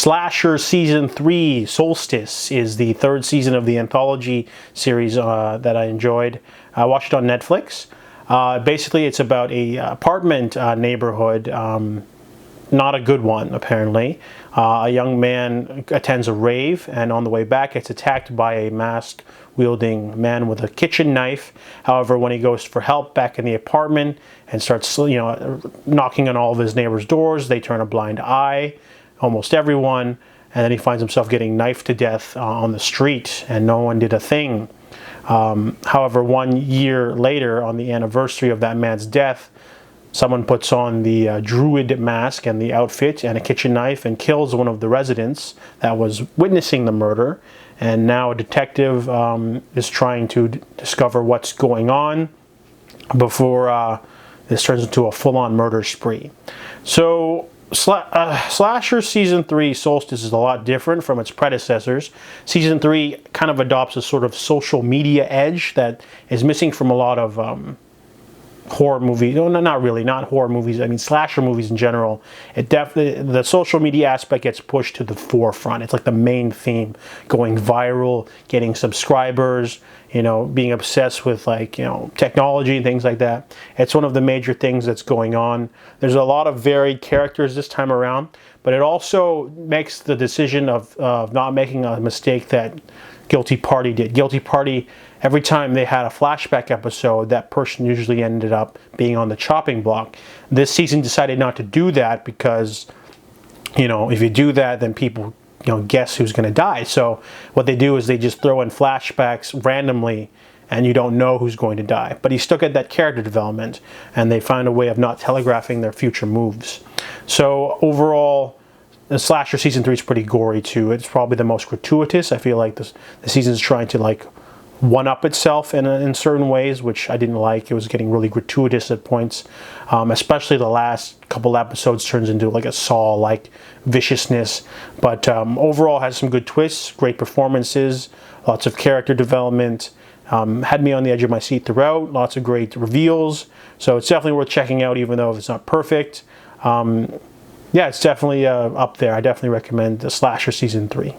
Slasher Season 3, Solstice, is the third season of the anthology series that I enjoyed. I watched it on Netflix. Basically, it's about a apartment neighborhood, not a good one, apparently. A young man attends a rave, and on the way back gets attacked by a mask-wielding man with a kitchen knife. However, when he goes for help back in the apartment and starts, knocking on all of his neighbors' doors, they turn a blind eye, almost everyone, and then he finds himself getting knifed to death on the street, and no one did a thing. However, 1 year later, on the anniversary of that man's death, someone puts on the Druid mask and the outfit and a kitchen knife and kills one of the residents that was witnessing the murder. And now a detective is trying to discover what's going on before this turns into a full-on murder spree. So Slasher Season 3 Solstice is a lot different from its predecessors. Season 3 kind of adopts a sort of social media edge that is missing from a lot of horror movies. No, not really, not horror movies. I mean, slasher movies in general. It definitely, the social media aspect gets pushed to the forefront. It's like the main theme, going viral, getting subscribers, being obsessed with technology and things like that. It's one of the major things that's going on. There's a lot of varied characters this time around, but it also makes the decision of not making a mistake that Guilty Party did. Guilty Party, every time they had a flashback episode, that person usually ended up being on the chopping block. This season decided not to do that because, if you do that, then people, guess who's going to die. So what they do is they just throw in flashbacks randomly, and you don't know who's going to die. But he still get that character development, and they find a way of not telegraphing their future moves. So overall, the Slasher Season 3 is pretty gory too. It's probably the most gratuitous. I feel like the season's trying to one-up itself in certain ways, which I didn't like. It was getting really gratuitous at points. Especially the last couple episodes turns into a Saw-like viciousness. But overall has some good twists, great performances, lots of character development. Had me on the edge of my seat throughout. Lots of great reveals. So it's definitely worth checking out, even though it's not perfect. Yeah, it's definitely up there. I definitely recommend the Slasher Season 3.